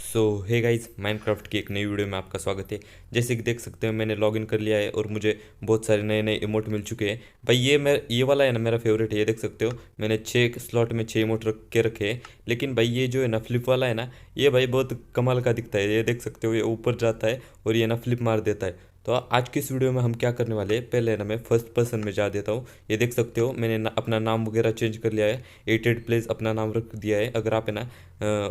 सो hey guys, Minecraft की एक नई वीडियो में आपका स्वागत है। जैसे कि देख सकते हो मैंने लॉगिन कर लिया है और मुझे बहुत सारे नए नए इमोट मिल चुके हैं। भाई ये वाला है ना, मेरा फेवरेट है। ये देख सकते हो मैंने 6 स्लॉट में 6 इमोट रखे हैं। लेकिन भाई ये जो है ना फ्लिप वाला है ना, ये भाई बहुत कमाल का दिखता है। ये देख सकते हो ये ऊपर जाता है और ये ना फ्लिप मार देता है। तो आज की इस वीडियो में हम क्या करने वाले हैं, पहले ना मैं फर्स्ट पर्सन में जा देता हूँ। ये देख सकते हो मैंने अपना नाम वगैरह चेंज कर लिया है। 88 प्लेस अपना नाम रख दिया है। अगर आप है ना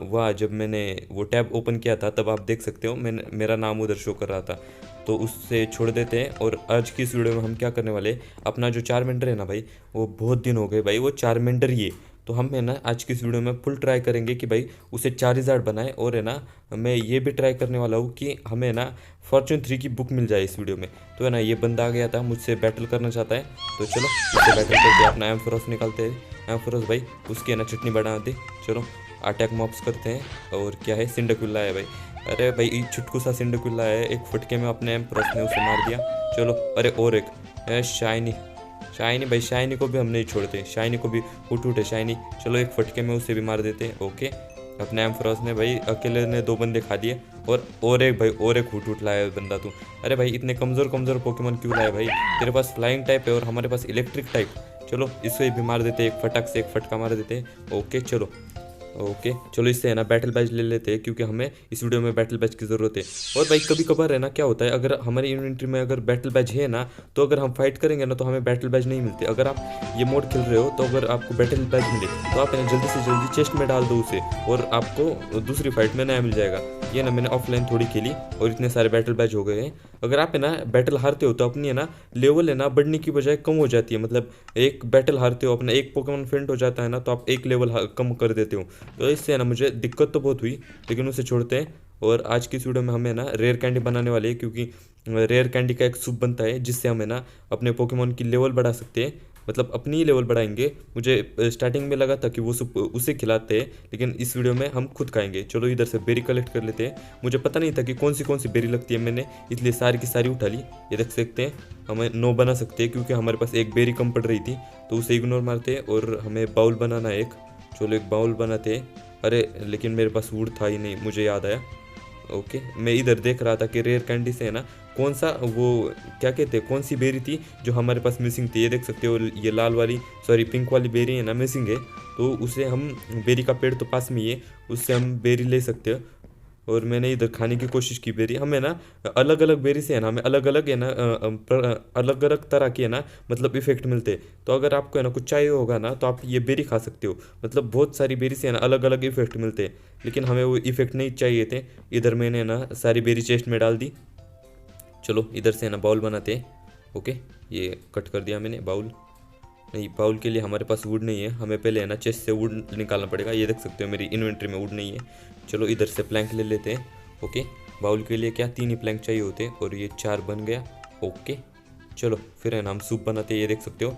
वह जब मैंने वो टैब ओपन किया था तब आप देख सकते हो मैंने मेरा नाम उधर शो कर रहा था। तो उससे छोड़ देते हैं और आज की इस वीडियो में हम क्या करने वाले हैं, अपना जो चारमेंडर है ना भाई, वो बहुत दिन हो गए भाई वो चारमेंडर ही है। तो हम है ना आज की इस वीडियो में फुल ट्राई करेंगे कि भाई उसे 4000 बनाए। और है ना मैं ये भी ट्राई करने वाला हूँ कि हमें ना फॉर्चून 3 की बुक मिल जाए इस वीडियो में। तो है ना ये बंदा आ गया था, मुझसे बैटल करना चाहता है। तो चलो इससे बैटल करके अपना एम्फोरस निकालते हैं। एम्फोरस भाई उसकी है ना चटनी बना दे। चलो अटैक मॉप्स करते हैं। और क्या है, सिंडकुल्ला है भाई। अरे भाई छुटकू सा सिंडकुल्ला है, एक फटके में अपने एम्प्रेस ने उसे मार दिया। चलो अरे और एक शाइनी। शाइनी भाई, शाइनी को भी हम नहीं छोड़ते, शाइनी को भी उठ है शाइनी। चलो एक फटके में उसे भी मार देते हैं। ओके अपने एम्प्रेस ने भाई अकेले ने 2 बंदे खा दिए। और एक भाई और एक हुट लाया है बंदा तू। अरे भाई इतने कमज़ोर कमज़ोर पोकेमोन क्यों लाया भाई? तेरे पास फ्लाइंग टाइप है और हमारे पास इलेक्ट्रिक टाइप। चलो इसे भी मार देते, एक फटक से एक फटका मार देते। ओके चलो ओके चलो इससे है ना बैटल बैच ले लेते हैं, क्योंकि हमें इस वीडियो में बैटल बैच की ज़रूरत है। और भाई कभी कभार है ना क्या होता है, अगर हमारी इन्वेंट्री में अगर बैटल बैच है ना, तो अगर हम फाइट करेंगे ना तो हमें बैटल बैच नहीं मिलते। अगर आप ये मोड खेल रहे हो तो अगर आपको बैटल बैच मिले तो आप है ना जल्दी से जल्दी चेस्ट में डाल दो उसे, और आपको दूसरी फाइट में नया मिल जाएगा। ये ना मैंने ऑफलाइन थोड़ी खेली और इतने सारे बैटल बैच हो गए हैं। अगर आप है ना बैटल हारते हो तो अपनी है ना लेवल है ना बढ़ने की बजाय कम हो जाती है। मतलब एक बैटल हारते हो, अपना एक पोकेमॉन फेंट हो जाता है ना, तो आप एक लेवल कम कर देते हो। तो इससे ना मुझे दिक्कत तो बहुत हुई, लेकिन उसे छोड़ते हैं। और आज की इस वीडियो में हमें ना रेयर कैंडी बनाने वाली है, क्योंकि रेयर कैंडी का एक सूप बनता है जिससे हमें ना अपने पोकेमॉन की लेवल बढ़ा सकते हैं। मतलब अपनी ही लेवल बढ़ाएंगे। मुझे स्टार्टिंग में लगा था कि वो सूप उसे खिलाते हैं, लेकिन इस वीडियो में हम खुद खाएंगे। चलो इधर से बेरी कलेक्ट कर लेते हैं। मुझे पता नहीं था कि कौन सी बेरी लगती है, मैंने इसलिए सारी की सारी उठा ली। ये देख सकते हैं हमें 9 बना सकते हैं, क्योंकि हमारे पास एक बेरी कम पड़ रही थी। तो उसे इग्नोर मारते हैं और हमें बाउल बनाना है एक। चलो एक बाउल बनाते हैं। अरे लेकिन मेरे पास वुड था ही नहीं, मुझे याद आया। ओके मैं इधर देख रहा था कि रेयर कैंडी से है ना कौन सा वो क्या कहते हैं, कौन सी बेरी थी जो हमारे पास मिसिंग थी। ये देख सकते हो ये लाल वाली, सॉरी पिंक वाली बेरी है ना मिसिंग है। तो उसे हम, बेरी का पेड़ तो पास में ही है, उससे हम बेरी ले सकते हो। और मैंने इधर खाने की कोशिश की बेरी। हमें ना अलग अलग बेरी से है ना हमें अलग अलग है ना अलग अलग तरह के है ना मतलब इफेक्ट मिलते हैं। तो अगर आपको है ना कुछ चाहिए होगा ना तो आप ये बेरी खा सकते हो। मतलब बहुत सारी बेरी से है ना अलग अलग इफेक्ट मिलते हैं, लेकिन हमें वो इफेक्ट नहीं चाहिए थे। इधर मैंने ना सारी बेरी चेस्ट में डाल दी। चलो इधर से है ना बाउल बनाते हैं। ओके ये कट कर दिया मैंने बाउल। नहीं, बाउल के लिए हमारे पास वुड नहीं है, हमें पहले है ना चेस्ट से वुड निकालना पड़ेगा। ये देख सकते हो मेरी इन्वेंट्री में वुड नहीं है। चलो इधर से प्लैंक ले लेते हैं। ओके बाउल के लिए क्या 3 ही प्लैंक चाहिए होते हैं, और ये 4 बन गया। ओके चलो फिर है ना हम सूप बनाते हैं। ये देख सकते हो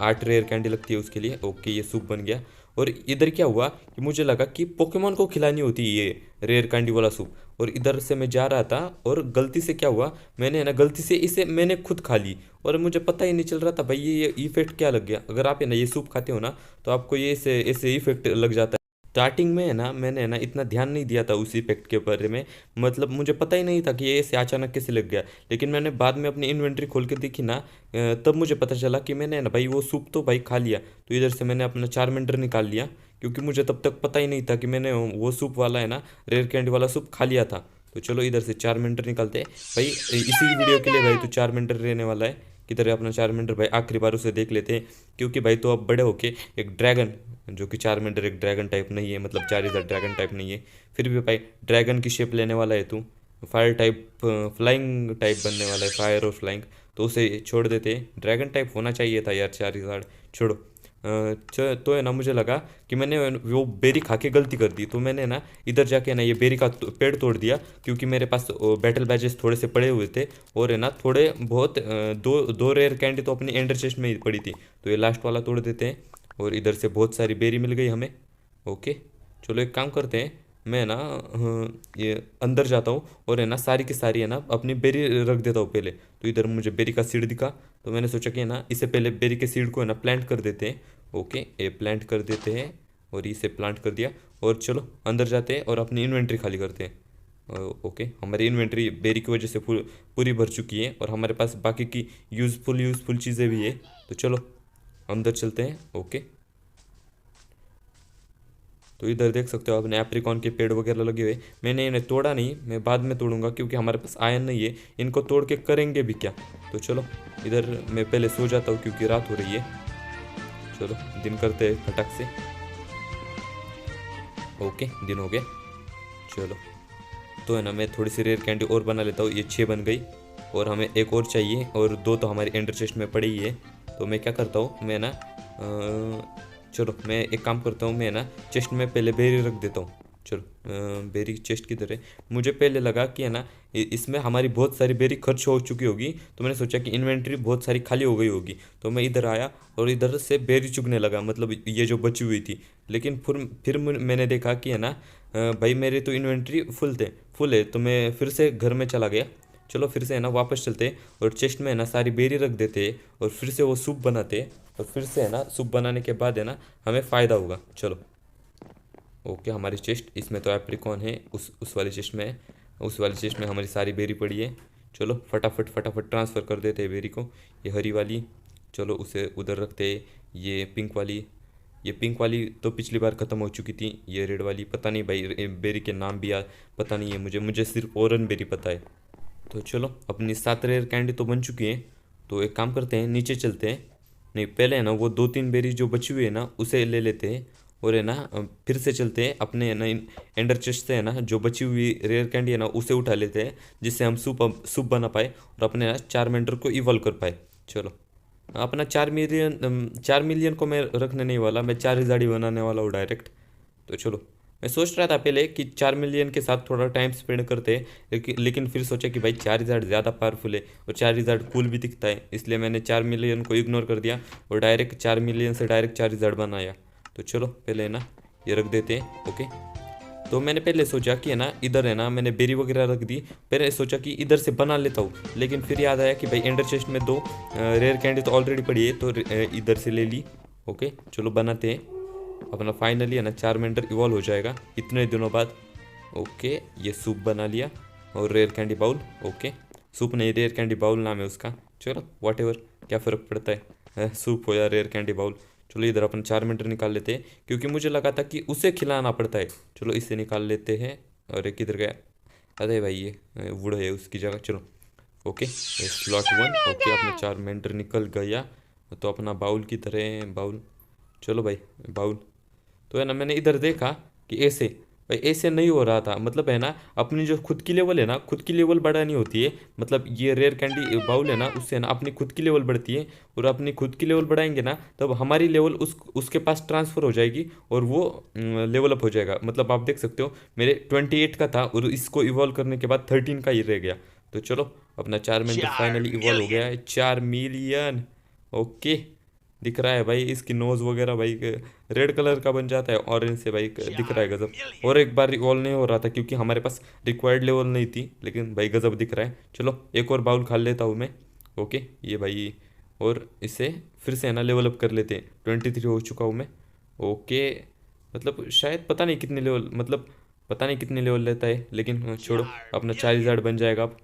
8 रेयर कैंडी लगती है उसके लिए। ओके ये सूप बन गया। और इधर क्या हुआ कि मुझे लगा कि पोकेमॉन को खिलानी होती है ये रेयर कैंडी वाला सूप। और इधर से मैं जा रहा था और गलती से क्या हुआ, मैंने है ना गलती से इसे मैंने खुद खा ली, और मुझे पता ही नहीं चल रहा था भाई ये इफेक्ट क्या लग गया। अगर आप है ना ये सूप खाते हो ना तो आपको ये ऐसे ऐसे इफेक्ट लग जाता है। स्टार्टिंग में है ना मैंने है ना इतना ध्यान नहीं दिया था उस इफेक्ट के बारे में। मतलब मुझे पता ही नहीं था कि ये ऐसे अचानक कैसे लग गया। लेकिन मैंने बाद में अपनी इन्वेंट्री खोल के देखी ना, तब मुझे पता चला कि मैंने है ना भाई वो सूप तो भाई खा लिया। तो इधर से मैंने अपना चारमेंडर निकाल लिया, क्योंकि मुझे तब तक पता ही नहीं था कि मैंने वो सूप वाला है ना रेयर कैंडी वाला सूप खा लिया था। तो चलो इधर से चारमेंडर निकालते हैं भाई। इसी वीडियो के लिए भाई तो चारमेंडर रहने वाला है। किधर है अपना चारमेंडर भाई? आखिरी बार उसे देख लेते हैं, क्योंकि भाई तो अब बड़े होके एक ड्रैगन, जो कि चारमेंडर एक ड्रैगन टाइप नहीं है, मतलब 4000 ड्रैगन टाइप नहीं है, फिर भी भाई ड्रैगन की शेप लेने वाला है तू। फायर टाइप, फ्लाइंग टाइप बनने वाला है, फायर और फ्लाइंग। तो उसे छोड़ देते, ड्रैगन टाइप होना चाहिए था यार 4000। छोड़ो। तो है ना मुझे लगा कि मैंने वो बेरी खा के गलती कर दी, तो मैंने ना इधर जाके ना ये बेरी का पेड़ तोड़ दिया, क्योंकि मेरे पास बैटल बैजेस थोड़े से पड़े हुए थे। और है ना थोड़े बहुत दो दो रेयर कैंडी तो अपनी एंडर चेस्ट में ही पड़ी थी। तो ये लास्ट वाला तोड़ देते हैं। और इधर से बहुत सारी बेरी मिल गई हमें। ओके चलो एक काम करते हैं, मैं ना ये अंदर जाता हूँ और है ना सारी की सारी है ना अपनी बेरी रख देता हूँ पहले। तो इधर मुझे बेरी का सीड दिखा, तो मैंने सोचा कि है ना इसे पहले बेरी के सीड को है ना प्लांट कर देते हैं। ओके ये प्लांट कर देते हैं, और इसे प्लांट कर दिया। और चलो अंदर जाते हैं और अपनी इन्वेंट्री खाली करते हैं। ओके, हमारी इन्वेंट्री बेरी की वजह से पूरी भर चुकी है और हमारे पास बाकी की यूज़फुल चीज़ें भी है। तो चलो अंदर चलते हैं। ओके, तो इधर देख सकते हो अपने एप्रिकॉन के पेड़ वगैरह लगे हुए। मैंने इन्हें तोड़ा नहीं, मैं बाद में तोड़ूंगा क्योंकि हमारे पास आयरन नहीं है। इनको तोड़ के करेंगे भी क्या। तो चलो इधर मैं पहले सो जाता हूँ क्योंकि रात हो रही है। चलो दिन करते हैं फटाक से। ओके, दिन हो गया। चलो तो है ना, मैं थोड़ी सी रेयर कैंडी और बना लेता हूँ। ये 6 बन गई और हमें एक और चाहिए और 2 तो हमारी एंडर चेस्ट में पड़ी ही है। तो मैं क्या करता हूँ, मैं ना चलो मैं एक काम करता हूँ, मैं ना चेस्ट में पहले बेरी रख देता हूँ। चलो बेरी चेस्ट किधर है। मुझे पहले लगा कि है ना इसमें हमारी बहुत सारी बेरी खर्च हो चुकी होगी, तो मैंने सोचा कि इन्वेंट्री बहुत सारी खाली हो गई होगी। तो मैं इधर आया और इधर से बेरी चुगने लगा, मतलब ये जो बची हुई थी। लेकिन फिर मैंने देखा कि है ना भाई मेरी तो इन्वेंट्री फुल है। तो मैं फिर से घर में चला गया। चलो फिर से है ना वापस चलते और चेस्ट में है ना सारी बेरी रख देते और फिर से वो सूप बनाते। और फिर से है ना सूप बनाने के बाद है ना हमें फ़ायदा होगा। चलो ओके, हमारी चेस्ट इसमें तो एप्रिकॉन है, उस वाली चेस्ट में है। उस वाली चेस्ट में हमारी सारी बेरी पड़ी है। चलो फटाफट ट्रांसफ़र कर देते हैं बेरी को। ये हरी वाली चलो उसे उधर रखते हैं। ये पिंक वाली तो पिछली बार ख़त्म हो चुकी थी। ये रेड वाली पता नहीं भाई बेरी के नाम भी याद पता नहीं है मुझे सिर्फ ओरन बेरी पता है। तो चलो अपनी 7 रेयर कैंडी तो बन चुकी है। तो एक काम करते हैं, नीचे चलते हैं। नहीं पहले है ना वो 2-3 बेरी जो बची हुई है ना उसे ले लेते हैं और है ना फिर से चलते हैं अपने है ना एंडर चेस्ट से है ना जो बची हुई रेयर कैंडी है ना उसे उठा लेते हैं, जिससे हम सूप बना पाए और अपने ना चारमेंडर को इवॉल्व कर पाए। चलो अपना 4 मिलियन को मैं रखने नहीं वाला, मैं 4 ही बनाने वाला हूँ डायरेक्ट। तो चलो मैं सोच रहा था पहले कि 4 मिलियन के साथ थोड़ा टाइम स्पेंड करते हैं, लेकिन फिर सोचा कि भाई 4 ज़्यादा पावरफुल है और 4 कूल भी दिखता है, इसलिए मैंने 4 मिलियन को इग्नोर कर दिया और डायरेक्ट 4 मिलियन से डायरेक्ट 4 बनाया। तो चलो पहले है ना ये रख देते हैं। ओके, तो मैंने पहले सोचा कि है ना इधर है ना मैंने बेरी वगैरह रख दी। पहले सोचा कि इधर से बना लेता हूँ, लेकिन फिर याद आया कि भाई एंडर चेस्ट में 2 रेयर कैंडी तो ऑलरेडी पड़ी है, तो इधर से ले ली। ओके चलो बनाते हैं अपना। फाइनली है ना चारमेंडर इवॉल्व हो जाएगा इतने दिनों बाद। ओके ये सूप बना लिया और rare candy bowl. Okay soup नहीं रेयर कैंडी बाउल नाम है उसका। चलो वॉट एवर, क्या फ़र्क पड़ता है सूप हो या रेयर कैंडी बाउल। चलो इधर अपन चारमेंडर निकाल लेते हैं क्योंकि मुझे लगा था कि उसे खिलाना पड़ता है। चलो इसे निकाल लेते हैं। और एक किधर गया, अरे भाई ये वुड है उसकी जगह। चलो ओके स्लॉट 1। ओके अपना चारमेंडर निकल गया। तो अपना बाउल की तरह बाउल, चलो भाई बाउल। तो है ना मैंने इधर देखा कि ऐसे भाई ऐसे नहीं हो रहा था, मतलब है ना अपनी जो खुद की लेवल है ना खुद की लेवल बढ़ानी होती है। मतलब ये रेयर कैंडी बाउल है ना उससे है ना अपनी खुद की लेवल बढ़ती है और अपनी खुद की लेवल बढ़ाएंगे ना तब हमारी लेवल उसके पास ट्रांसफ़र हो जाएगी और वो लेवल अप हो जाएगा। मतलब आप देख सकते हो मेरे 28 का था और इसको इवॉल्व करने के बाद 13 का ही रह गया। तो चलो अपना 4 मिनट फाइनली इवॉल्व हो गया है। 4 मिलियन ओके दिख रहा है भाई। इसकी नोज़ वगैरह भाई रेड कलर का बन जाता है ऑरेंज से भाई, दिख रहा है गजब। और एक बार रिवॉल्व नहीं हो रहा था क्योंकि हमारे पास रिक्वायर्ड लेवल नहीं थी, लेकिन भाई गजब दिख रहा है। चलो एक और बाउल खा लेता हूँ मैं। ओके ये भाई और इसे फिर से है ना लेवल अप कर लेते हैं। 23 हो चुका हूँ मैं। ओके मतलब शायद पता नहीं कितनी लेवल, मतलब पता नहीं कितनी लेवल लेता है, लेकिन छोड़ो अपना 4 बन जाएगा अब।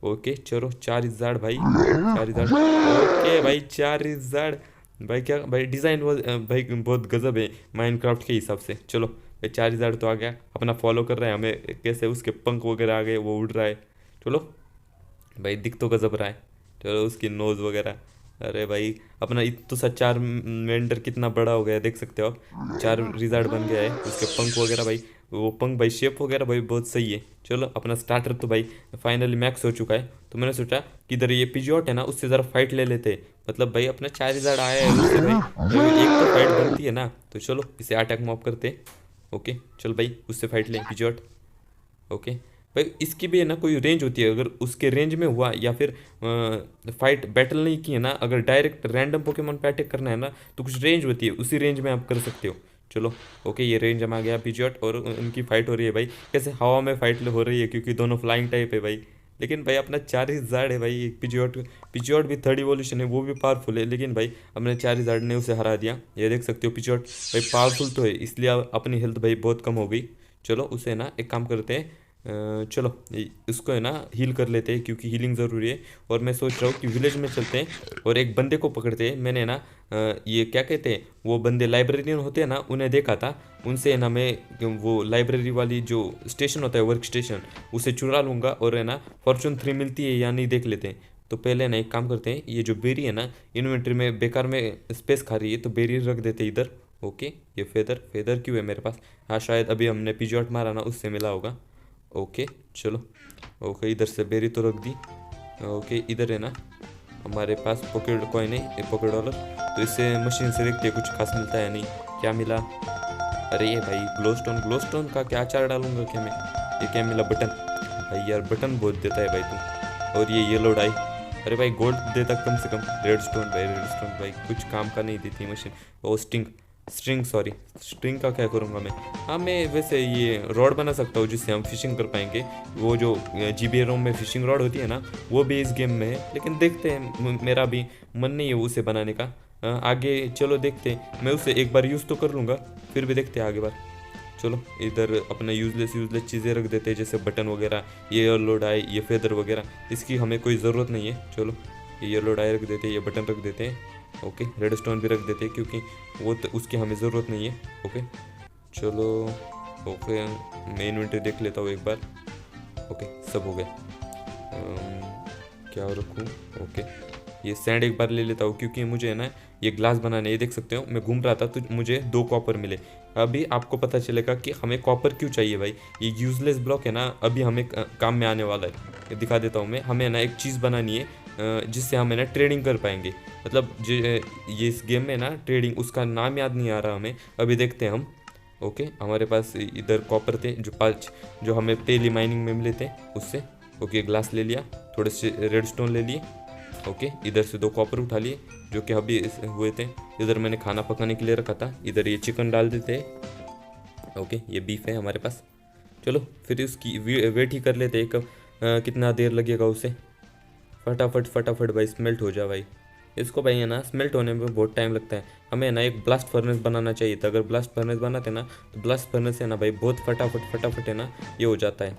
ओके चलो 4 भाई 4। ओके भाई 4 भाई, क्या भाई डिज़ाइन भाई बहुत गजब है माइनक्राफ्ट के हिसाब से। चलो भाई 4 तो आ गया, अपना फॉलो कर रहा है हमें, कैसे उसके पंख वगैरह आ गए वो उड़ रहा है। चलो भाई दिख तो गजब रहा है। चलो उसकी नोज़ वगैरह, अरे भाई अपना तो सा 4 मेंढर कितना बड़ा हो गया है देख सकते हो आप। 4 बन गया है उसके पंख वगैरह भाई, वो पंख भाई शेप वगैरह भाई बहुत सही है। चलो अपना स्टार्टर तो भाई फाइनली मैक्स हो चुका है। तो मैंने सोचा कि इधर ये पिजियोट है ना उससे ज़रा फाइट ले लेते हैं। मतलब भाई अपना 4 आया है उससे भाई एक तो फाइट बनती है ना। तो चलो इसे अटैक मॉप करते हैं। ओके चल भाई उससे फाइट ले पिजियोट। ओके भाई इसकी भी है ना कोई रेंज होती है, अगर उसके रेंज में हुआ या फिर फाइट बैटल नहीं की है ना, अगर डायरेक्ट रैंडम पोकेमोन पे अटैक करना है ना तो कुछ रेंज होती है, उसी रेंज में आप कर सकते हो। चलो ओके ये रेंज में आ गया पिजियोट और उनकी फाइट हो रही है भाई। कैसे हवा में फाइट हो रही है क्योंकि दोनों फ्लाइंग टाइप है भाई। लेकिन भाई अपना चार है भाई। एक पिजियोट भी थर्ड इवोल्यूशन है, वो भी पावरफुल है, लेकिन भाई अपने चार ने उसे हरा दिया। ये देख सकते हो पिजियोट भाई पावरफुल तो है, इसलिए अपनी हेल्थ भाई बहुत कम हो गई। चलो उसे ना एक काम करते हैं, चलो उसको है ना हील कर लेते हैं, क्योंकि हीलिंग ज़रूरी है। और मैं सोच रहा हूँ कि विलेज में चलते हैं और एक बंदे को पकड़ते हैं। मैंने ना ये क्या कहते हैं वो बंदे लाइब्रेरियन होते हैं ना, उन्हें देखा था। उनसे है ना मैं वो लाइब्रेरी वाली जो स्टेशन होता है वर्क स्टेशन, उसे चुरा लूँगा और है ना फॉर्चून 3 मिलती है या नहीं देख लेते हैं। तो पहले ना एक काम करते हैं, ये जो बेरी है ना इन्वेंट्री में बेकार में स्पेस खा रही है, तो बेरी रख देते हैं इधर। ओके, ये फेदर फेदर क्यों है मेरे पास? हाँ शायद अभी हमने पिजॉट मारा ना, उससे मिला होगा। ओके चलो, ओके इधर से बेरी तो रख दी। ओके इधर है ना हमारे पास पॉकेट कॉइन है, पॉकेट डॉलर। तो इससे मशीन से देखते हैं कुछ खास मिलता है नहीं। क्या मिला? अरे ये भाई ग्लोस्टोन का क्या अचार डालूंगा क्या मैं? ये क्या मिला? बटन। भाई यार बटन बहुत देता है भाई तू। और ये येलो डाई, अरे भाई गोल्ड देता कम से कम। रेड स्टोन भाई कुछ काम का नहीं देती मशीन। ओ स्ट्रिंग सॉरी, स्ट्रिंग का क्या करूँगा मैं? हाँ मैं वैसे ये रॉड बना सकता हूँ जिससे हम फिशिंग कर पाएंगे। वो जो जीबीए रोम में फिशिंग रॉड होती है ना, वो भी इस गेम में है, लेकिन देखते हैं, मेरा भी मन नहीं है उसे बनाने का। आगे चलो देखते हैं, मैं उसे एक बार यूज़ तो कर लूँगा, फिर भी देखते हैं आगे बार। चलो इधर अपना यूजलेस चीज़ें रख देते हैं, जैसे बटन वगैरह, ये येलो डाई, ये फेदर वगैरह, इसकी हमें कोई ज़रूरत नहीं है। चलो ये येलो डाई रख देते हैं, ये बटन रख देते हैं। ओके रेड स्टोन भी रख देते हैं, क्योंकि वो तो उसकी हमें ज़रूरत नहीं है। ओके चलो, ओके मैं इन्वेंटरी देख लेता हूँ एक बार। ओके सब हो गया। क्या रखूँ? ओके ये सैंड एक बार ले लेता हूँ, क्योंकि मुझे है ना ये ग्लास बनाने, ये देख सकते हो मैं घूम रहा था तो मुझे 2 कॉपर मिले। अभी आपको पता चलेगा कि हमें कॉपर क्यों चाहिए भाई। ये यूजलेस ब्लॉक है ना, अभी हमें काम में आने वाला है। दिखा देता हूँ मैं, हमें ना एक चीज़ बनानी है जिससे हम है ना ट्रेडिंग कर पाएंगे। मतलब जो ये इस गेम में ना ट्रेडिंग, उसका नाम याद नहीं आ रहा हमें, अभी देखते हैं हम। ओके हमारे पास इधर कॉपर थे जो 5 जो हमें पहली माइनिंग में मिले थे उससे। ओके ग्लास ले लिया, थोड़े से रेड स्टोन ले लिए। ओके इधर से 2 कॉपर उठा लिए जो कि अभी हुए थे। इधर मैंने खाना पकाने के लिए रखा था, इधर ये चिकन डाल देते हैं। ओके ये बीफ है हमारे पास। चलो फिर उसकी वेट ही कर लेते हैं, कब कितना देर लगेगा उसे। फटाफट भाई स्मेल्ट हो जा भाई। इसको भाई है ना स्मेल्ट होने में बहुत टाइम लगता है। हमें है ना एक ब्लास्ट फर्नेस बनाना चाहिए था, अगर ब्लास्ट फर्नेस बनाते ना तो ब्लास्ट फर्नेस है ना भाई बहुत फटाफट है ना ये हो जाता है।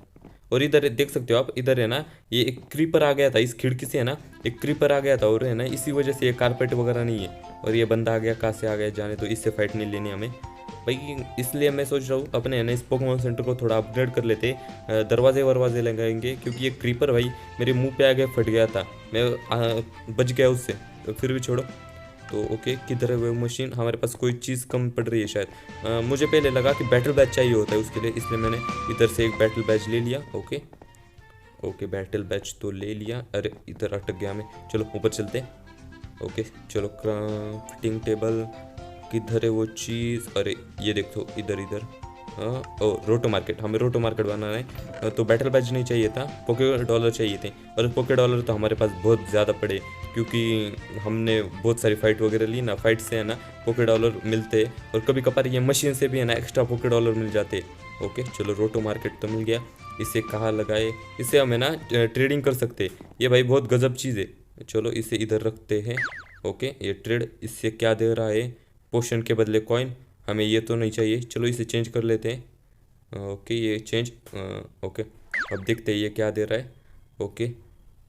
और इधर देख सकते हो आप, इधर है ना ये एक क्रीपर आ गया था, इस खिड़की से है ना एक क्रीपर आ गया था, और है ना इसी वजह से ये कारपेट वगैरह नहीं है। और ये बंदा आ गया, कहाँ से आ गया जाने, तो इससे फाइट नहीं लेनी हमें भाई। इसलिए मैं सोच रहा हूँ अपने है ना इस पोकेमॉन सेंटर को थोड़ा अपग्रेड कर लेते, दरवाजे वरवाजे लगाएंगे, क्योंकि ये क्रीपर भाई मेरे मुंह पे आ गया, फट गया था, मैं बच गया उससे, तो फिर भी छोड़ो। तो ओके किधर है वो मशीन? हमारे पास कोई चीज़ कम पड़ रही है शायद। मुझे पहले लगा कि बैटल बैच चाहिए होता है उसके लिए, इसलिए मैंने इधर से एक बैटल बैच ले लिया। ओके बैटल बैच तो ले लिया। अरे इधर अटक गया मैं, चलो ऊपर चलते हैं। ओके चलो क्राफ्टिंग टेबल किधर है वो चीज़? अरे ये देखो इधर। हाँ ओ रोटो मार्केट, हमें रोटो मार्केट बनाना है। तो बैटल बैच नहीं चाहिए था, पोके डॉलर चाहिए थे। और पोके डॉलर तो हमारे पास बहुत ज़्यादा पड़े, क्योंकि हमने बहुत सारी फाइट वगैरह ली ना, फाइट से है ना पोके डॉलर मिलते। और कभी कभार ये मशीन से भी है ना एक्स्ट्रा पोके डॉलर मिल जाते। ओके चलो रोटो मार्केट तो मिल गया। इसे कहाँ लगाए? इसे हम है ना ट्रेडिंग कर सकते, ये भाई बहुत गजब चीज़ है। चलो इसे इधर रखते हैं। ओके ये ट्रेड इससे क्या दे रहा है? पोशन के बदले कॉइन, हमें ये तो नहीं चाहिए, चलो इसे चेंज कर लेते हैं। ओके ये चेंज। ओके अब देखते हैं ये क्या दे रहा है। ओके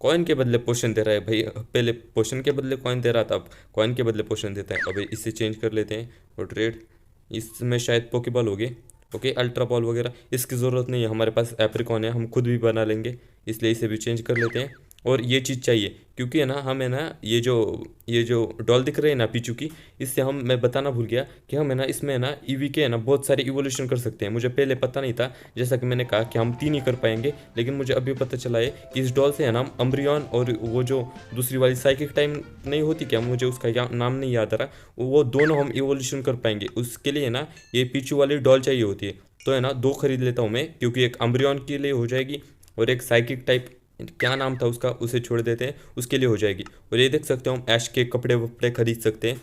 कॉइन के बदले पोशन दे रहा है भाई, पहले पोशन के बदले कॉइन दे रहा था, अब कॉइन के बदले पोशन देता है। अब इसे चेंज कर लेते हैं और ट्रेड, इसमें शायद पोकेबॉल हो गए। ओके अल्ट्रा बॉल वगैरह इसकी ज़रूरत नहीं है, हमारे पास एप्रिकॉन है, हम खुद भी बना लेंगे, इसलिए इसे भी चेंज कर लेते हैं। और ये चीज़ चाहिए, क्योंकि है ना हमें ना ये जो डॉल दिख रहे हैं ना पीचू की, इससे हम, मैं बताना भूल गया कि हम है ना इसमें है ना ईवी के है ना बहुत सारे इवोल्यूशन कर सकते हैं। मुझे पहले पता नहीं था, जैसा कि मैंने कहा कि हम 3 ही कर पाएंगे, लेकिन मुझे अभी पता चला है कि इस डॉल से है ना हम अम्ब्रियन और वो जो दूसरी वाली साइकिक टाइम नहीं होती क्या, मुझे उसका नाम नहीं याद आ रहा, वो दोनों हम इवोल्यूशन कर पाएंगे। उसके लिए ना ये पीचू वाली डॉल चाहिए होती है, तो है ना 2 खरीद लेता हूँ मैं, क्योंकि एक अम्ब्रियन के लिए हो जाएगी और एक साइकिक टाइप, क्या नाम था उसका, उसे छोड़ देते हैं, उसके लिए हो जाएगी। और ये देख सकते हो हम ऐश के कपड़े वपड़े खरीद सकते हैं,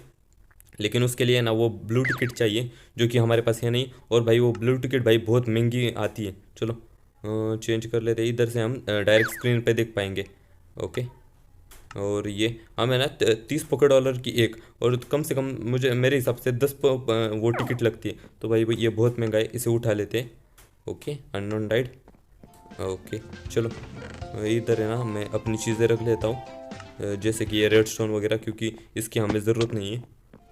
लेकिन उसके लिए ना वो ब्लू टिकट चाहिए, जो कि हमारे पास है नहीं। और भाई वो ब्लू टिकट भाई बहुत महंगी आती है। चलो चेंज कर लेते हैं, इधर से हम डायरेक्ट स्क्रीन पे देख पाएंगे। ओके। और ये हमें ना 30 $1 की एक, और कम से कम मुझे मेरे हिसाब से 10 वो टिकट लगती है। तो भाई ये बहुत महंगा है, इसे उठा लेते हैं। Okay, unknown died. ओके चलो, इधर है ना मैं अपनी चीज़ें रख लेता हूँ, जैसे कि ये रेड स्टोन वगैरह, क्योंकि इसकी हमें ज़रूरत नहीं है।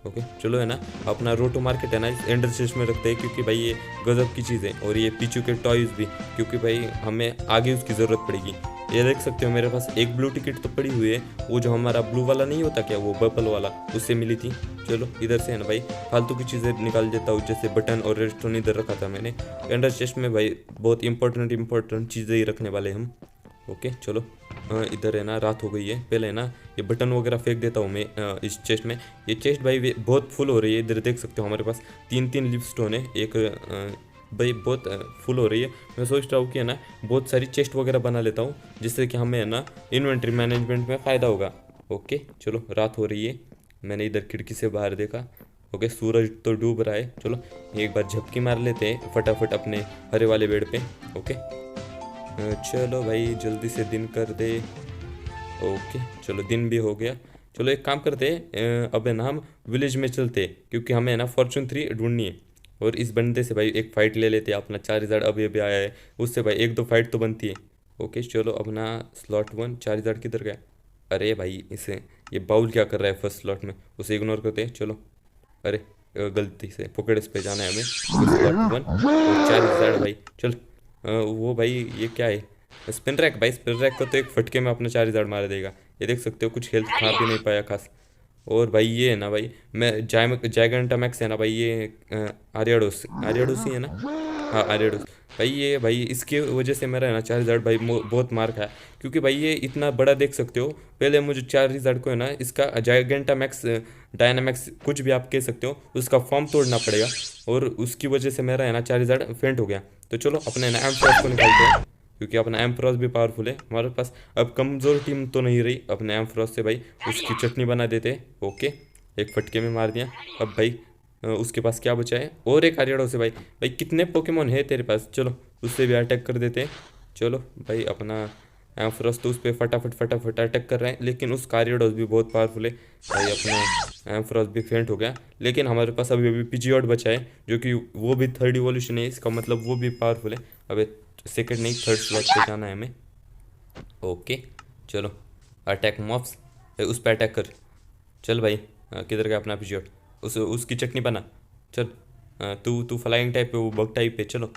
ओके चलो, है ना अपना रोटो मार्केट है ना इस एंडर चेस्ट में रखते हैं, क्योंकि भाई ये गजब की चीज़ है। और ये पीछू के टॉयज़ भी, क्योंकि भाई हमें आगे उसकी ज़रूरत पड़ेगी। ये देख सकते हो मेरे पास एक ब्लू टिकट तो पड़ी हुई है, वो जो हमारा ब्लू वाला नहीं होता क्या, वो पर्पल वाला, उससे मिली थी। चलो इधर से है ना भाई फालतू की चीज़ें निकाल देता हूँ, जैसे बटन और रेड स्टोन इधर रखा था मैंने। एंडर चेस्ट में भाई बहुत इंपॉर्टेंट चीज़ें ही रखने वाले हम। ओके चलो, इधर है ना रात हो गई है, पहले है ना ये बटन वगैरह फेंक देता हूँ मैं इस चेस्ट में। ये चेस्ट भाई बहुत फुल हो रही है, इधर देख सकते हो हमारे पास 3 लिप स्टोन है, एक भाई बहुत फुल हो रही है। मैं सोच रहा हूँ कि है ना बहुत सारी चेस्ट वगैरह बना लेता हूँ, जिससे कि हमें है ना इन्वेंट्री मैनेजमेंट में फ़ायदा होगा। ओके चलो, रात हो रही है, मैंने इधर खिड़की से बाहर देखा। ओके, सूरज तो डूब रहा है। चलो एक बार झपकी मार लेते हैं फटाफट अपने हरे वाले बेड पे। ओके चलो भाई जल्दी से दिन कर दे। ओके चलो, दिन भी हो गया। चलो एक काम करते हैं, अब है ना हम विलेज में चलते हैं, क्योंकि हमें है ना फॉर्चून 3 ढूंढनी है। और इस बंदे से भाई एक फ़ाइट ले लेते हैं, अपना 4000 अभी आया है, उससे भाई एक दो फाइट तो बनती है। ओके चलो, अपना स्लॉट 1 4000 किधर गया? अरे भाई इसे ये बाउल क्या कर रहा है फर्स्ट स्लॉट में, उसे इग्नोर करते हैं। चलो, अरे गलती से पॉकेट्स पे जाना है हमें। स्लॉट 1 और 4000 भाई। चल, वो भाई ये क्या है? स्पिन रैक भाई, स्पिन रैक को तो एक फटके में अपना 4000 मार देगा। ये देख सकते हो, कुछ हेल्थ खा भी नहीं पाया खास। और भाई ये है ना भाई, मैं जायगंटा मैक्स है ना भाई, ये आर्याडोस आर्याडोस ही है ना? हाँ आर्याडोस। भाई ये भाई इसके वजह से मेरा है ना 4000 भाई बहुत मार खाया, क्योंकि भाई ये इतना बड़ा देख सकते हो। पहले मुझे 4000 को है ना इसका जायगेंटा मैक्स डायनामैक्स कुछ भी आप कह सकते हो, उसका फॉर्म तोड़ना पड़ेगा, और उसकी वजह से मेरा है ना 4000 फेंट हो गया। तो चलो अपने ना एम्प्रोस को निकालते हैं, क्योंकि अपना एम्प्रोस भी पावरफुल है हमारे पास। अब कमज़ोर टीम तो नहीं रही, अपने एम्प्रोस से भाई उसकी चटनी बना देते हैं। ओके, एक फटके में मार दिया। अब भाई उसके पास क्या बचा है? और एक आर्याडो से भाई। भाई कितने पोकेमोन है तेरे पास? चलो उससे भी अटैक कर देते हैं। चलो भाई, अपना एम्फरोस तो उस पर फटाफट अटैक कर रहे हैं, लेकिन उस कारियोडोस भी बहुत पावरफुल है भाई। अपना एम्फरोस भी फेंट हो गया, लेकिन हमारे पास अभी अभी पिजियोड बचा है, जो कि वो भी 3rd इवोल्यूशन है, इसका मतलब वो भी पावरफुल है। अब सेकंड नहीं 3rd स्लॉट पे जाना है हमें। ओके चलो, अटैक मॉब्स, उस पर अटैक कर। चल भाई, किधर गया अपना पिजियोड? उसकी चटनी बना। चल, तू तू फ्लाइंग टाइप पे, वो बग टाइप पे। चलो,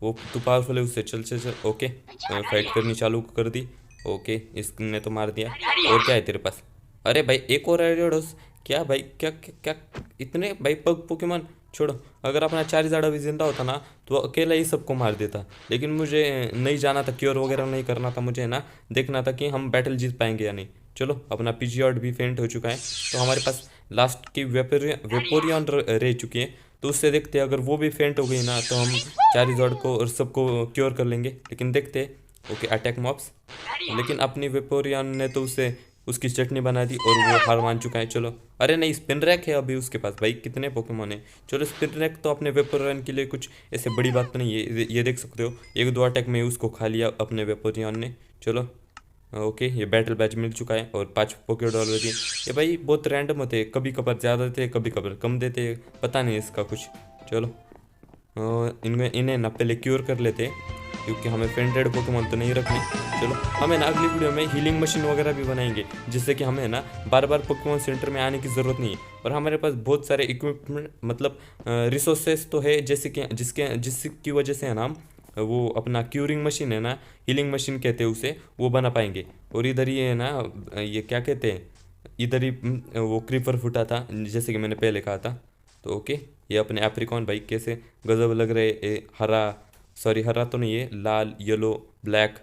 वो तू पावरफुल है उससे, चल चल चल। ओके, फाइट करनी चालू कर दी। ओके, इसने तो मार दिया। और क्या है तेरे पास? अरे भाई एक और एरियोडस। क्या भाई, क्या क्या, क्या इतने भाई पग पोकेमॉन? छोड़ो, अगर अपना 4000 अभी जिंदा होता ना तो अकेला ही सबको मार देता, लेकिन मुझे नहीं जाना था, क्योर वगैरह नहीं करना था मुझे, ना देखना था कि हम बैटल जीत पाएंगे या नहीं। चलो, अपना पीजीआउट भी फेंट हो चुका है, तो हमारे पास लास्ट की वेपोरियन रह चुकी है। तो उससे देखते हैं, अगर वो भी फेंट हो गई ना तो हम चारिजॉर्ड को और सबको क्योर कर लेंगे, लेकिन देखते हैं। Okay, attack mobs. लेकिन अपनी वेपोरियन ने तो उसे उसकी चटनी बना दी और वो हार मान चुका है। चलो, अरे नहीं, स्पिन रैक है अभी उसके पास। भाई कितने पोकेमोन है? चलो, स्पिन रैक तो अपने वेपोरियन के लिए कुछ ऐसे बड़ी बात तो नहीं है। ये देख सकते हो, एक दो अटैक में उसको खा लिया अपने वेपोरियन ने। चलो, ओके, ये बैटल बैच मिल चुका है और 5 $1 दिए। ये भाई बहुत रैंडम होते हैं, कभी कभार ज़्यादा देते हैं, कभी कभार कम देते हैं, पता नहीं इसका कुछ। चलो, इन्हें ना पहले क्योर कर लेते हैं, क्योंकि हमें फेंटेड पोकेमोन तो नहीं रखने। चलो, हमें ना अगली वीडियो में हीलिंग मशीन वगैरह भी बनाएंगे, जिससे कि हमें ना बार बार पोकेमोन सेंटर में आने की ज़रूरत नहीं है, और हमारे पास बहुत सारे इक्विपमेंट मतलब रिसोर्सेस तो है, जैसे कि जिसकी वजह से है ना हम वो अपना क्यूरिंग मशीन है ना, हीलिंग मशीन कहते हैं उसे, वो बना पाएंगे। और इधर ये है ना, ये क्या कहते हैं, इधर ही वो क्रीपर फूटा था, जैसे कि मैंने पहले कहा था। तो ओके, ये अपने एप्रिकॉन भाई कैसे गजब लग रहे, हरा, सॉरी हरा तो नहीं है, लाल, येलो, ब्लैक,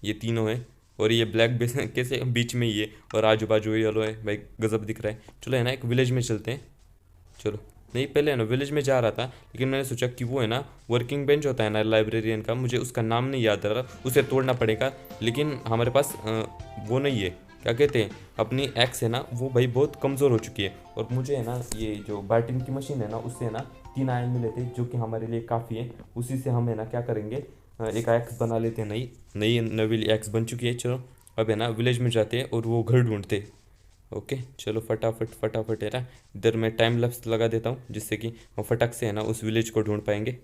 ये तीनों है। और ये ब्लैक बेस कैसे बीच में ही है, और आजू बाजू येलो है भाई, गजब दिख रहा है। चलो, है ना एक विलेज में चलते हैं। चलो, नहीं पहले है ना विलेज में जा रहा था, लेकिन मैंने सोचा कि वो है ना वर्किंग बेंच होता है ना लाइब्रेरियन का, मुझे उसका नाम नहीं याद आ रहा, उसे तोड़ना पड़ेगा। लेकिन हमारे पास वो नहीं है, क्या कहते हैं, अपनी एक्स है ना, वो भाई बहुत कमज़ोर हो चुकी है। और मुझे है ना ये जो बार्टिन की मशीन है ना, उससे है ना 3 आयन मिले थे, जो कि हमारे लिए काफ़ी है। उसी से हम है ना क्या करेंगे, एक एक्स बना लेते हैं, नई नई नवीली एक्स बन चुकी है। चलो अब है ना विलेज में जाते हैं और वो घर ढूंढते हैं। ओके चलो फटाफट फटाफट है ना, इधर मैं टाइम लैप्स लगा देता हूँ जिससे कि हम फटाक से है ना उस विलेज को ढूंढ पाएंगे।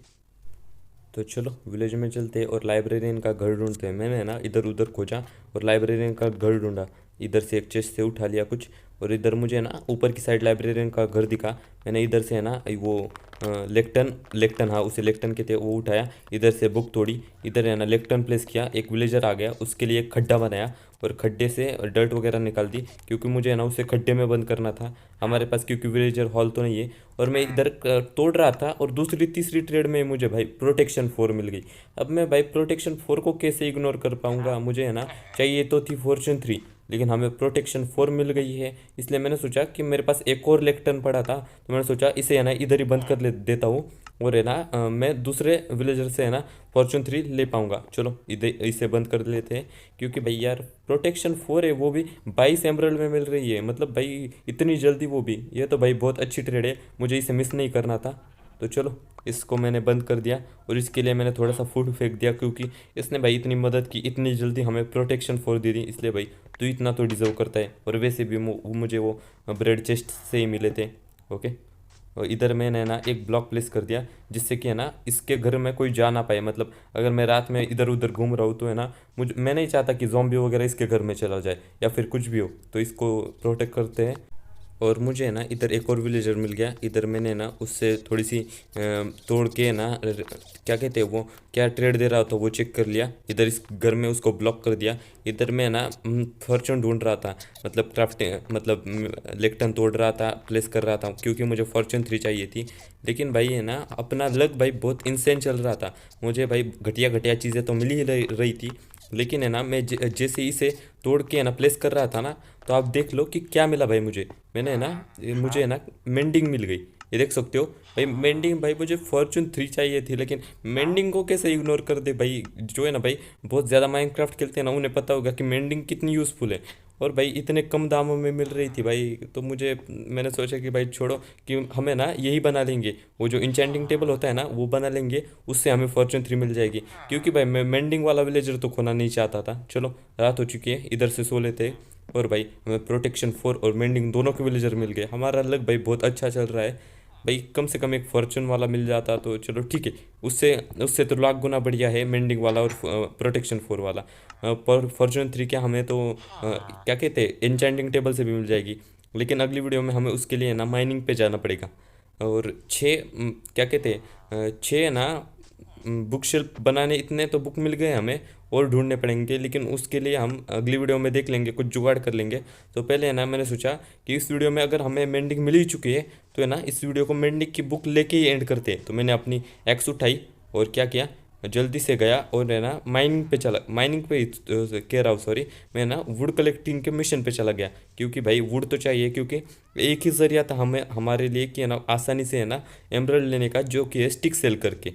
तो चलो विलेज में चलते हैं और लाइब्रेरियन का घर ढूंढते हैं। मैंने है ना इधर उधर खोजा और लाइब्रेरियन का घर ढूंढा। इधर से एक चेस्ट से उठा लिया कुछ, और इधर मुझे ना ऊपर की साइड लाइब्रेरियन का घर दिखा। मैंने इधर से है ना वो लेक्टन लेक्टन, हाँ उसे लेक्टन के थे, वो उठाया। इधर से बुक तोड़ी, इधर है ना लेक्टन प्लेस किया। एक विलेजर आ गया, उसके लिए एक खड्डा बनाया और खड्डे से डर्ट वगैरह निकाल दी, क्योंकि मुझे है ना उसे खड्डे में बंद करना था हमारे पास, क्योंकि विलेजर हॉल तो नहीं है। और मैं इधर तोड़ रहा था और दूसरी तीसरी ट्रेड में मुझे भाई प्रोटेक्शन 4 मिल गई। अब मैं भाई प्रोटेक्शन 4 को कैसे इग्नोर कर पाऊंगा, मुझे है ना चाहिए तो थी फॉर्चून 3, लेकिन हमें प्रोटेक्शन 4 मिल गई है। इसलिए मैंने सोचा कि मेरे पास एक और लेक्टन पड़ा था, तो मैंने सोचा इसे है ना इधर ही बंद कर ले देता हूँ, और है ना मैं दूसरे विलेजर से है ना फॉर्चून 3 ले पाऊंगा। चलो इधर इसे बंद कर लेते हैं, क्योंकि भाई यार प्रोटेक्शन 4 है, वो भी 22 एमरल्ड में मिल रही है। मतलब भाई इतनी जल्दी वो भी, ये तो भाई बहुत अच्छी ट्रेड है, मुझे इसे मिस नहीं करना था। तो चलो इसको मैंने बंद कर दिया, और इसके लिए मैंने थोड़ा सा फूड फेंक दिया, क्योंकि इसने भाई इतनी मदद की, इतनी जल्दी हमें प्रोटेक्शन 4 दे दी, इसलिए भाई तू इतना तो डिज़र्व करता है। और वैसे भी मुझे वो ब्रेड चेस्ट से ही मिले थे। ओके, और इधर मैंने ना एक ब्लॉक प्लेस कर दिया, जिससे कि है ना इसके घर में कोई जा ना पाए। मतलब अगर मैं रात में इधर उधर घूम रहा हूँ तो है ना, मुझे मैं नहीं चाहता कि ज़ॉम्बी वगैरह इसके घर में चला जाए या फिर कुछ भी हो, तो इसको प्रोटेक्ट करते हैं। और मुझे है ना इधर एक और विलेजर मिल गया। इधर मैंने ना उससे थोड़ी सी तोड़ के ना क्या कहते हैं वो, क्या ट्रेड दे रहा था वो चेक कर लिया। इधर इस घर में उसको ब्लॉक कर दिया। इधर मैं ना फॉर्चून ढूंढ रहा था, मतलब क्राफ्टिंग, मतलब लेक्टन तोड़ रहा था, प्लेस कर रहा था, क्योंकि मुझे फॉर्चून 3 चाहिए थी। लेकिन भाई है ना अपना लक भाई बहुत इंसेंट चल रहा था। मुझे भाई घटिया घटिया चीज़ें तो मिल ही रही थी, लेकिन है ना मैं जैसे इसे तोड़ के है ना प्लेस कर रहा था ना, तो आप देख लो कि क्या मिला भाई मुझे। मैंने है ना मुझे है ना मेंडिंग मिल गई, ये देख सकते हो भाई मेंडिंग। भाई मुझे फॉर्चून 3 चाहिए थी, लेकिन मेंडिंग को कैसे इग्नोर कर दे भाई। जो है ना भाई बहुत ज़्यादा माइनक्राफ्ट खेलते हैं ना, उन्हें पता होगा कि मेंडिंग कितनी यूज़फुल है। और भाई इतने कम दामों में मिल रही थी भाई, तो मुझे मैंने सोचा कि भाई छोड़ो, कि हमें ना यही बना लेंगे, वो जो इंचेंटिंग टेबल होता है ना वो बना लेंगे, उससे हमें फॉर्चून 3 मिल जाएगी। क्योंकि भाई मैं मेंडिंग वाला विलेजर तो खोना नहीं चाहता था। चलो रात हो चुकी है, इधर से सो लेते हैं। और भाई हमें प्रोटेक्शन 4 और मेंडिंग दोनों के विलेजर मिल गए, हमारा लक भाई बहुत अच्छा चल रहा है। भाई कम से कम एक फॉर्चून वाला मिल जाता तो चलो ठीक है, उससे उससे तो लाख गुना बढ़िया है मेंडिंग वाला और प्रोटेक्शन 4 वाला। पर फॉर्चून 3 क्या हमें तो क्या कहते हैं एन्चेंटिंग टेबल से भी मिल जाएगी, लेकिन अगली वीडियो में हमें उसके लिए ना माइनिंग पे जाना पड़ेगा। और छः क्या कहते हैं छः ना बुक शेल्फ बनाने, इतने तो बुक मिल गए हमें, और ढूंढने पड़ेंगे, लेकिन उसके लिए हम अगली वीडियो में देख लेंगे, कुछ जुगाड़ कर लेंगे। तो पहले है ना मैंने सोचा कि इस वीडियो में अगर हमें मेंडिंग मिल ही चुकी है, तो है ना इस वीडियो को मेंडिंग की बुक लेके ही एंड करते हैं। तो मैंने अपनी एक्स उठाई और क्या किया, जल्दी से गया और है ना माइनिंग पे चला, माइनिंग पे कह रहा हूँ सॉरी, मैं ना वुड कलेक्टिंग के मिशन पे चला गया, क्योंकि भाई वुड तो चाहिए, क्योंकि एक ही जरिया था हमें हमारे लिए कि है ना आसानी से है ना एमरल्ड लेने का, जो कि है स्टिक सेल करके।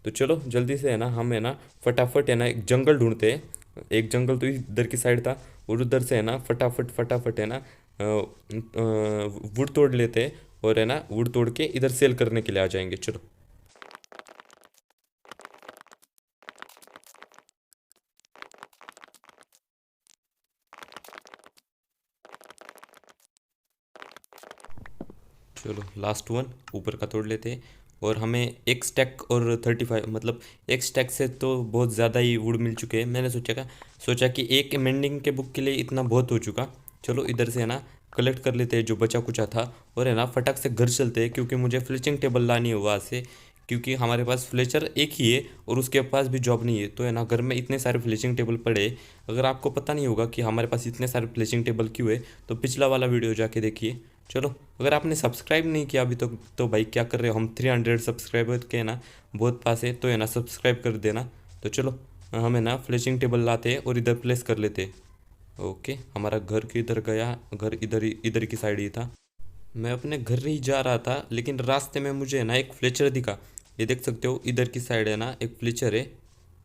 तो चलो जल्दी से है ना हम है ना फटाफट है ना एक जंगल ढूंढते हैं। एक जंगल तो इधर की साइड था, और उधर से है ना फटाफट फटाफट है ना वुड तोड़ लेते हैं, और है ना वुड तोड़ के इधर सेल करने के लिए आ जाएंगे। चलो चलो लास्ट वन ऊपर का तोड़ लेते हैं। और हमें एक स्टैक और 35, मतलब एक स्टैक से तो बहुत ज़्यादा ही वुड मिल चुके हैं। मैंने सोचा कि एक मेंडिंग के बुक के लिए इतना बहुत हो चुका। चलो इधर से है ना कलेक्ट कर लेते हैं जो बचा कुचा था, और है ना फटाक से घर चलते हैं, क्योंकि मुझे फ्लेचिंग टेबल लानी है वहाँ से, क्योंकि हमारे पास फ्लेचर एक ही है और उसके पास भी जॉब नहीं है। तो है ना घर में इतने सारे फ्लेचिंग टेबल पड़े। अगर आपको पता नहीं होगा कि हमारे पास इतने सारे फ्लेचिंग टेबल क्यों है, तो पिछला वाला वीडियो जाके देखिए। चलो अगर आपने सब्सक्राइब नहीं किया अभी तक, तो भाई क्या कर रहे हो, हम 300 सब्सक्राइबर के ना बहुत पास है, तो है ना सब्सक्राइब कर देना। तो चलो हमें ना फ्लेशिंग टेबल लाते हैं और इधर प्लेस कर लेते हैं। ओके, हमारा घर किधर गया, घर इधर की साइड ही था। मैं अपने घर ही जा रहा था, लेकिन रास्ते में मुझे ना एक फ्लेचर दिखा। ये देख सकते हो इधर की साइड है ना एक फ्लेचर है,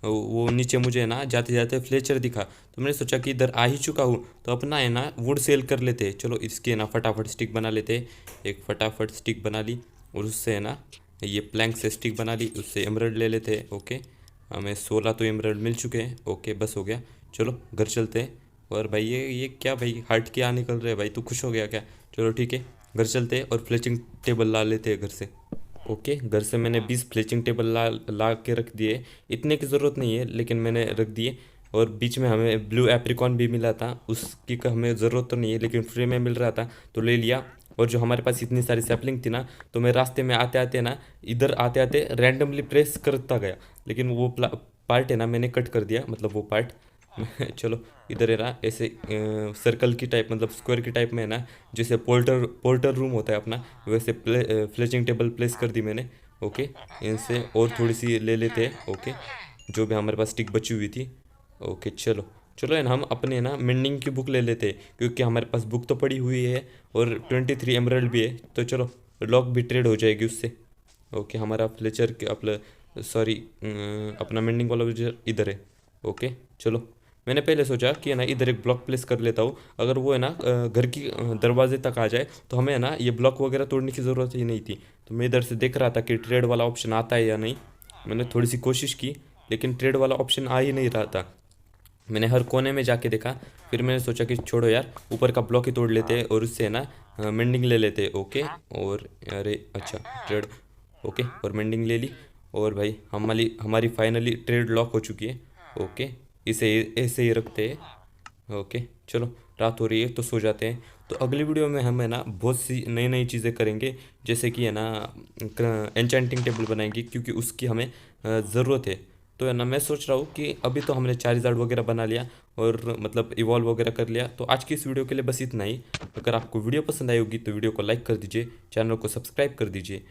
वो नीचे मुझे ना जाते जाते फ्लेचर दिखा। तो मैंने सोचा कि इधर आ ही चुका हूँ, तो अपना है ना वुड सेल कर लेते हैं। चलो इसके ना फटाफट स्टिक बना लेते हैं। एक फटाफट स्टिक बना ली, और उससे है ना ये प्लैंक से स्टिक बना ली, उससे एमरल्ड ले लेते हैं। ओके, हमें 16 तो एमराल्ड मिल चुके हैं। ओके बस हो गया, चलो घर चलते हैं। और भाई ये क्या भाई, हार्ट क्या निकल रहे हैं भाई, तू खुश हो गया क्या? चलो ठीक है, घर चलते हैं और फ्लेचिंग टेबल ला लेते हैं घर से। ओके, घर से मैंने 20 फ्लेचिंग टेबल ला ला के रख दिए। इतने की ज़रूरत नहीं है लेकिन मैंने रख दिए। और बीच में हमें ब्लू एप्रिकॉन भी मिला था, उसकी का हमें ज़रूरत तो नहीं है लेकिन फ्री में मिल रहा था तो ले लिया। और जो हमारे पास इतनी सारी सैपलिंग थी ना, तो मैं रास्ते में आते आते ना, इधर आते आते रैंडमली प्रेस करता गया, लेकिन वो पार्ट है ना मैंने कट कर दिया, मतलब वो पार्ट चलो, इधर है ना ऐसे सर्कल की टाइप, मतलब स्क्वायर की टाइप में है ना, जैसे पोर्टर रूम होता है अपना, वैसे फ्लेचिंग टेबल प्लेस कर दी मैंने। ओके, इनसे और थोड़ी सी ले लेते हैं। ओके, जो भी हमारे पास स्टिक बची हुई थी। ओके चलो, चलो है ना, हम अपने ना मेंडिंग की बुक ले लेते हैं क्योंकि हमारे पास बुक तो पड़ी हुई है और 23 एमराल्ड भी है, तो चलो लॉक भी ट्रेड हो जाएगी उससे। ओके, हमारा फ्लेचर के अपना, सॉरी, अपना मेंडिंग वाला फ्लेचर इधर है। ओके चलो, मैंने पहले सोचा कि है ना इधर एक ब्लॉक प्लेस कर लेता हूँ, अगर वो है ना घर की दरवाजे तक आ जाए तो हमें है ना ये ब्लॉक वगैरह तोड़ने की ज़रूरत ही नहीं थी। तो मैं इधर से देख रहा था कि ट्रेड वाला ऑप्शन आता है या नहीं। मैंने थोड़ी सी कोशिश की लेकिन ट्रेड वाला ऑप्शन आ ही नहीं रहा था। मैंने हर कोने में जाके देखा, फिर मैंने सोचा कि छोड़ो यार, ऊपर का ब्लॉक ही तोड़ लेते हैं और उससे है ना मेंडिंग ले लेते हैं। ओके, और अरे अच्छा, ट्रेड। ओके, और मेंडिंग ले ली। और भाई हमारी हमारी फाइनली ट्रेड लॉक हो चुकी है। ओके, इसे ऐसे ही रखते हैं। ओके चलो, रात हो रही है तो सो जाते हैं। तो अगली वीडियो में हम है ना बहुत सी नई नई चीज़ें करेंगे, जैसे कि है ना एन्चेंटिंग टेबल बनाएंगे क्योंकि उसकी हमें ज़रूरत है। तो है ना, मैं सोच रहा हूँ कि अभी तो हमने चार्जर वगैरह बना लिया और मतलब इवॉल्व वगैरह कर लिया, तो आज की इस वीडियो के लिए बस इतना ही। अगर आपको वीडियो पसंद आई होगी तो वीडियो को लाइक कर दीजिए, चैनल को सब्सक्राइब कर दीजिए।